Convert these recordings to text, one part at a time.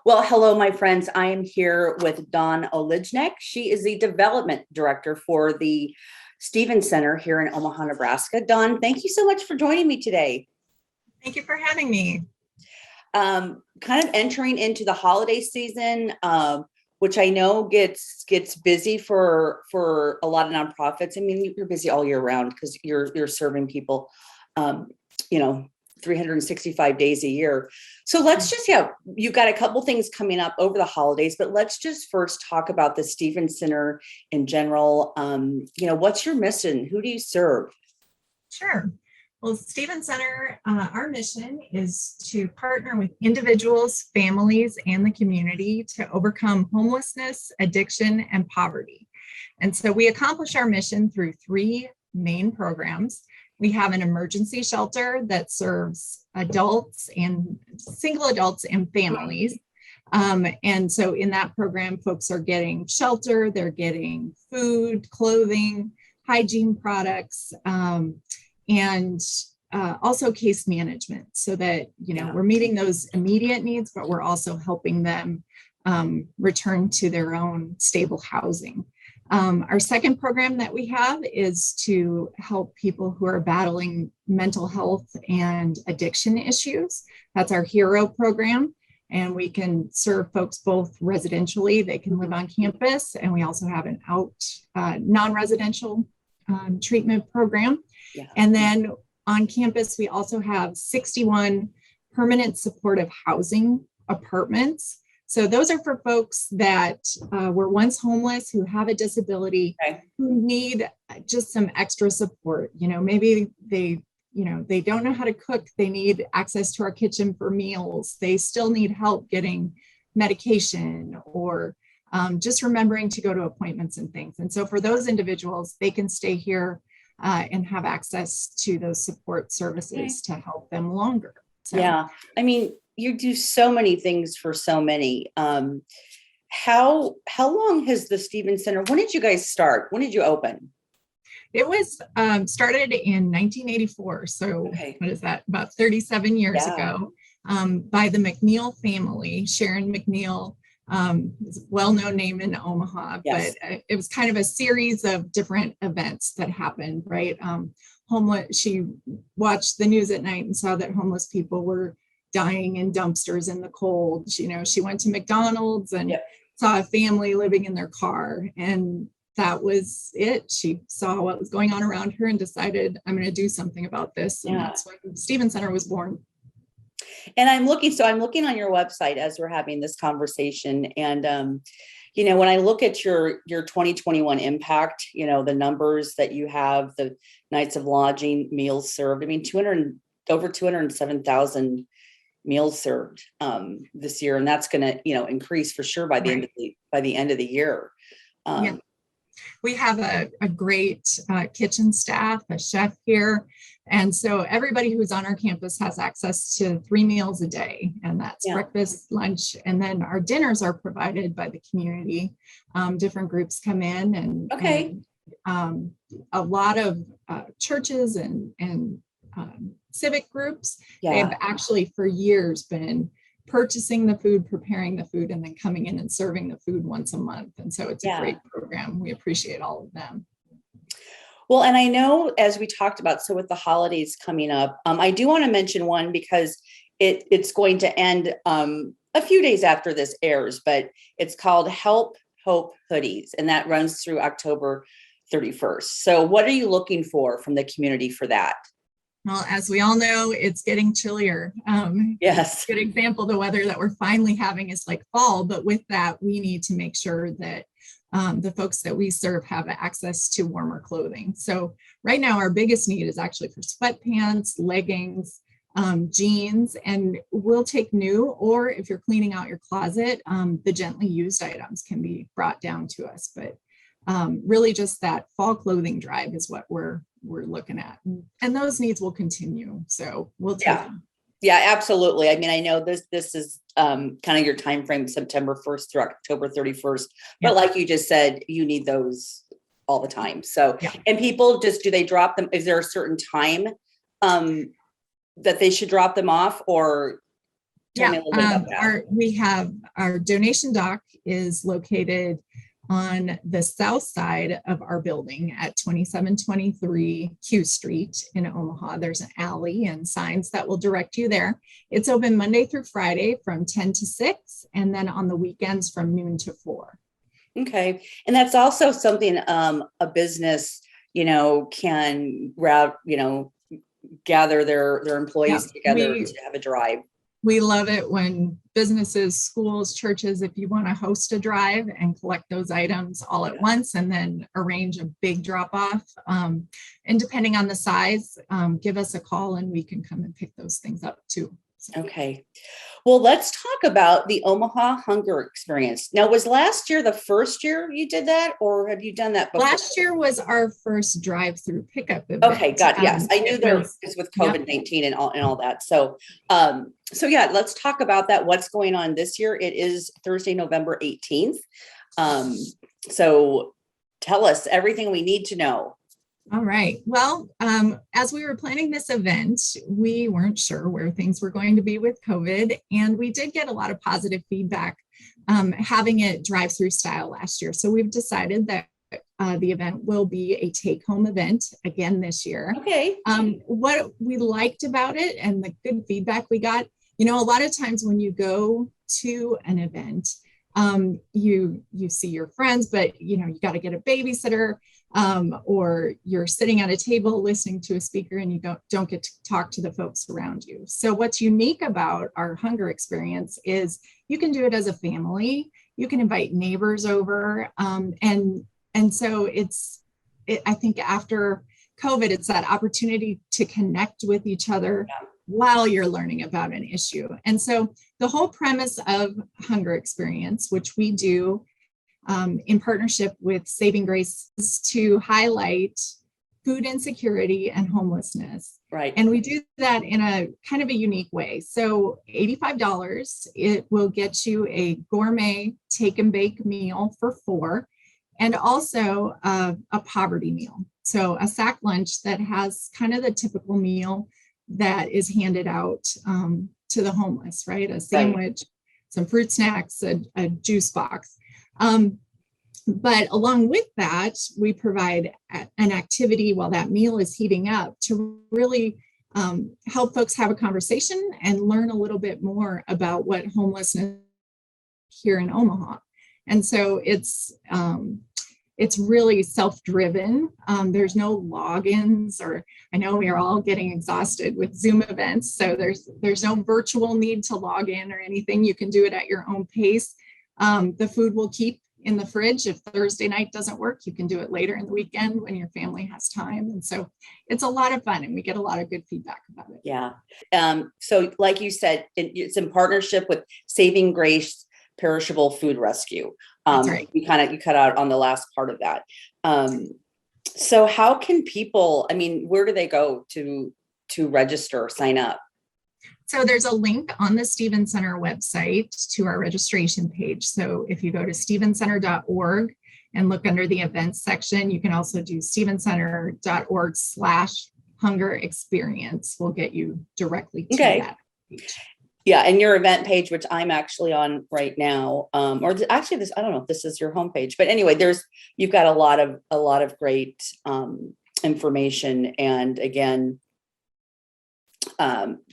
Well, hello, my friends. I am here with Dawn Olijnek. She is the development director for the Stevens Center here in Omaha, Nebraska. Dawn, thank you so much for joining me today. Thank you for having me. Kind of entering into the holiday season, which I know gets busy for a lot of nonprofits. I mean, you're busy all year round because you're serving people, um, you know, 365 days a year. So let's just, you've got a couple things coming up over the holidays, but let's just first talk about the Stevens Center in general. What's your mission? Who do you serve? Sure. Well, Stevens Center, our mission is to partner with individuals, families, and the community to overcome homelessness, addiction, and poverty. And so we accomplish our mission through three main programs. We have an emergency shelter that serves adults and single adults and families. And so in that program, folks are getting shelter, they're getting food, clothing, hygiene products, and also case management so that, we're meeting those immediate needs, but we're also helping them return to their own stable housing. Our second program that we have is to help people who are battling mental health and addiction issues. That's our HERO program. And we can serve folks both residentially, they can live on campus, and we also have an non-residential treatment program. Yeah. And then on campus, we also have 61 permanent supportive housing apartments. So those are for folks that were once homeless, who have a disability, who need just some extra support. Maybe they don't know how to cook. They need access to our kitchen for meals. They still need help getting medication or just remembering to go to appointments and things. And so for those individuals, they can stay here and have access to those support services to help them longer. So, yeah, I mean, you do so many things for so many. How long has the Stevens Center? When did you guys start? When did you open? It was started in 1984. So What is that? About 37 years ago, by the McNeil family. Sharon McNeil is a well-known name in Omaha, yes. But it was kind of a series of different events that happened, right? She watched the news at night and saw that homeless people were dying in dumpsters in the cold. She went to McDonald's and saw a family living in their car, and that was it. She saw what was going on around her and decided, I'm going to do something about this. And that's when Stevens Center was born. And I'm looking on your website as we're having this conversation. And, when I look at your 2021 impact, the numbers that you have, the nights of lodging, meals served, I mean, over 207,000 meals served this year. And that's going to, increase for sure by the end of the year. We have a great kitchen staff, a chef here. And so everybody who's on our campus has access to 3 meals a day, and that's breakfast, lunch, and then our dinners are provided by the community. Different groups come in and a lot of churches and civic groups, they have actually for years been purchasing the food, preparing the food, and then coming in and serving the food once a month. And so it's a great program. We appreciate all of them. Well, and I know as we talked about, so with the holidays coming up, I do want to mention one because it's going to end a few days after this airs, but it's called Help Hope Hoodies, and that runs through October 31st. So what are you looking for from the community for that? Well, as we all know, it's getting chillier. Yes. Good example, the weather that we're finally having is like fall, but with that, we need to make sure that the folks that we serve have access to warmer clothing. So right now, our biggest need is actually for sweatpants, leggings, jeans, and we'll take new, or if you're cleaning out your closet, the gently used items can be brought down to us. But really just that fall clothing drive is what we're looking at, and those needs will continue. So we'll take them. Yeah, absolutely. I mean, I know this is kind of your time frame, September 1st through October 31st, but like you just said, you need those all the time. So, and people do they drop them? Is there a certain time that they should drop them off, or Tell me a little bit about that. We have our donation dock is located on the south side of our building at 2723 Q Street in Omaha. There's an alley and signs that will direct you there. It's open Monday through Friday from 10 to 6, and then on the weekends from noon to 4. Okay. And that's also something a business, can route, gather their employees together to have a drive. We love it when businesses, schools, churches, if you want to host a drive and collect those items all at once and then arrange a big drop off. And depending on the size, give us a call and we can come and pick those things up too. So. Okay. Well, let's talk about the Omaha Hunger Experience. Now, was last year the first year you did that, or have you done that before? Last year was our first drive-through pickup event. Okay, got it. Yes, I knew there was with COVID-19 and all that. So, yeah, let's talk about that. What's going on this year? It is Thursday, November 18th. So, tell us everything we need to know. All right. Well, as we were planning this event, we weren't sure where things were going to be with COVID, and we did get a lot of positive feedback having it drive-through style last year. So we've decided that the event will be a take-home event again this year. Okay. What we liked about it and the good feedback we got, a lot of times when you go to an event, you see your friends, but you got to get a babysitter. Or you're sitting at a table listening to a speaker and you don't get to talk to the folks around you. So what's unique about our Hunger Experience is you can do it as a family. You can invite neighbors over. And so I think after COVID, it's that opportunity to connect with each other while you're learning about an issue. And so the whole premise of Hunger Experience, which we do in partnership with Saving Grace, to highlight food insecurity and homelessness. Right. And we do that in a kind of a unique way. So $85, it will get you a gourmet take and bake meal for 4, and also a poverty meal. So a sack lunch that has kind of the typical meal that is handed out to the homeless, right? A sandwich, some fruit snacks, a juice box. But along with that, we provide an activity while that meal is heating up to really help folks have a conversation and learn a little bit more about what homelessness here in Omaha. And so it's really self-driven. There's no logins, or I know we are all getting exhausted with Zoom events. So there's no virtual need to log in or anything. You can do it at your own pace. The food will keep in the fridge. If Thursday night doesn't work, you can do it later in the weekend when your family has time. And so it's a lot of fun and we get a lot of good feedback about it. Yeah. So like you said, it's in partnership with Saving Grace Perishable Food Rescue. That's right. You cut out on the last part of that. So how can people, where do they go to register, sign up? So there's a link on the Stevens Center website to our registration page. So if you go to stevensencenter.org and look under the events section, you can also do stevensencenter.org/hunger experience. Will get you directly to that page. Yeah, and your event page, which I'm actually on right now, or actually this, I don't know if this is your homepage, but anyway, you've got a lot of great information, and again,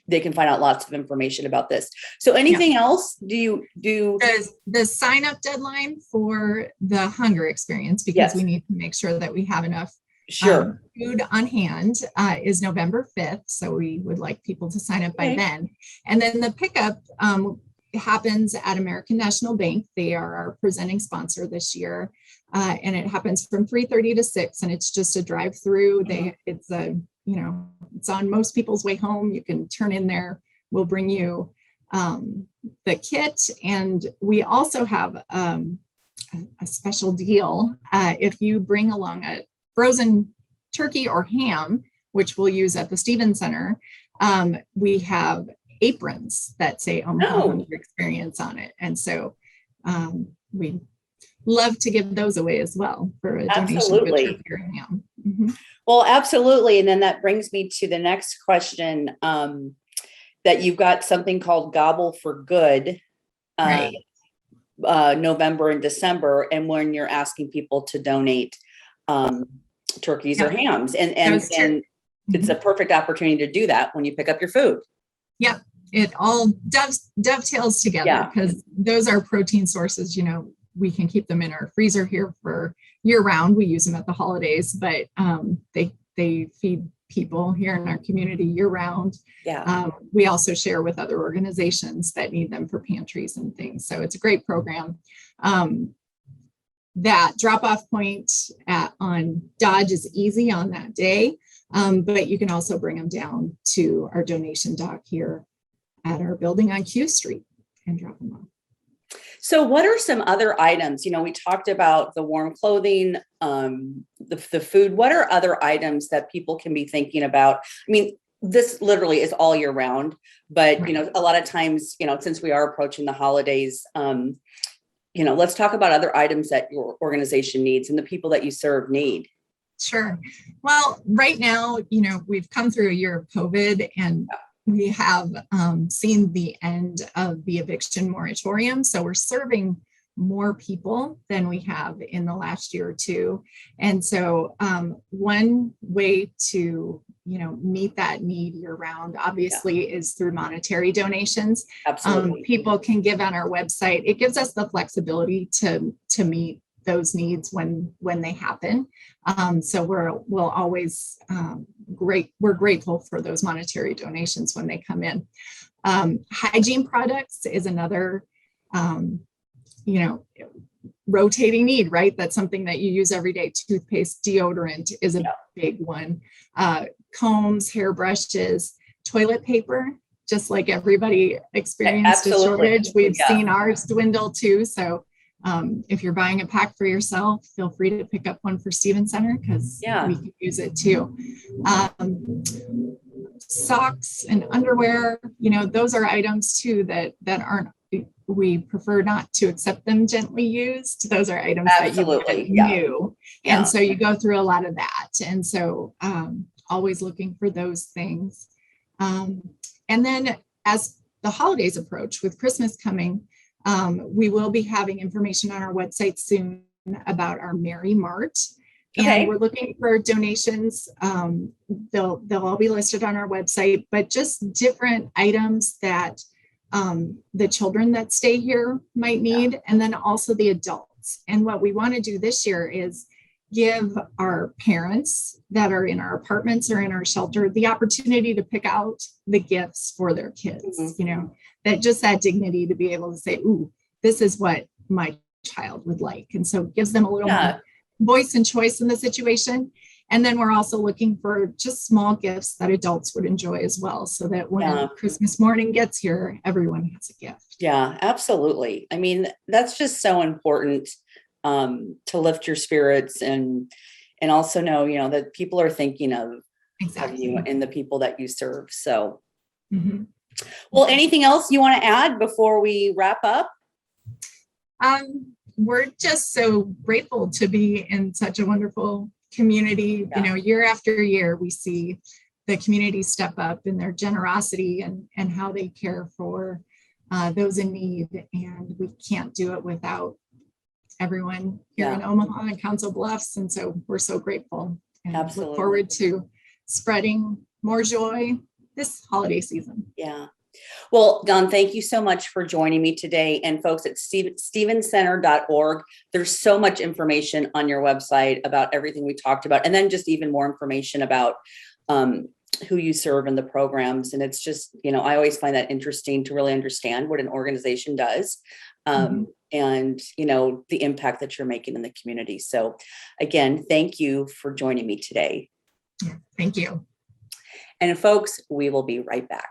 they can find out lots of information about this. So anything else? Do you do the sign up deadline for the Hunger Experience, because we need to make sure that we have enough food on hand, is November 5th. So we would like people to sign up by then. And then the pickup happens at American National Bank. They are our presenting sponsor this year. And it happens from 3:30 to 6. And it's just a drive-through. It's on most people's way home. You can turn in there. We'll bring you the kit. And we also have a special deal. If you bring along a frozen turkey or ham, which we'll use at the Stevens Center, we have aprons that say Omaha Hunger Experience on it. And so we love to give those away as well for a donation of a turkey or ham. Mm-hmm. Well, absolutely. And then that brings me to the next question. that you've got something called Gobble for Good, Right. November and December, and when you're asking people to donate turkeys or Yeah. hams, and it's Mhm. a perfect opportunity to do that when you pick up your food. Yep. It all dovetails together Yeah. because those are protein sources. We can keep them in our freezer here for year round. We use them at the holidays, but they feed people here in our community year round. Yeah. We also share with other organizations that need them for pantries and things. So it's a great program. That drop-off point on Dodge is easy on that day, but you can also bring them down to our donation dock here at our building on Q Street and drop them off. So what are some other items? We talked about the warm clothing, the food. What are other items that people can be thinking about? I mean, this literally is all year round, but Right. a lot of times, since we are approaching the holidays, let's talk about other items that your organization needs and the people that you serve need. Sure. Well, right now, we've come through a year of COVID, and we have seen the end of the eviction moratorium. So we're serving more people than we have in the last year or two. And so one way to, meet that need year round, obviously, is through monetary donations. Absolutely. People can give on our website. It gives us the flexibility to meet those needs when they happen. So we'll always we're grateful for those monetary donations when they come in. Hygiene products is another rotating need, right? That's something that you use every day. Toothpaste, deodorant is a big one. Combs, hairbrushes, toilet paper, just like everybody experienced a shortage. We've seen ours dwindle too. So if you're buying a pack for yourself, feel free to pick up one for Steven Center because we can use it too. Socks and underwear, those are items too that aren't, we prefer not to accept them gently used. Those are items that you get new. And so you go through a lot of that. And so always looking for those things. And then as the holidays approach with Christmas coming, we will be having information on our website soon about our Merry Mart. And we're looking for donations. They'll all be listed on our website, but just different items that the children that stay here might need, and then also the adults. And what we want to do this year is give our parents that are in our apartments or in our shelter the opportunity to pick out the gifts for their kids, that dignity to be able to say, ooh, this is what my child would like. And so it gives them a little more voice and choice in the situation. And then we're also looking for just small gifts that adults would enjoy as well, so that when Christmas morning gets here, everyone has a gift. Yeah, absolutely. I mean, that's just so important to lift your spirits and also know, that people are thinking of you and the people that you serve. So, well, anything else you want to add before we wrap up? We're just so grateful to be in such a wonderful community. Year after year, we see the community step up in their generosity and how they care for those in need. And we can't do it without everyone here in Omaha and Council Bluffs. And so we're so grateful and look forward to spreading more joy this holiday season. Yeah. Well, Dawn, thank you so much for joining me today. And folks, at stevencenter.org, there's so much information on your website about everything we talked about, and then just even more information about who you serve in the programs. And it's just, I always find that interesting to really understand what an organization does. And, the impact that you're making in the community. So again, thank you for joining me today. Thank you. And folks, we will be right back.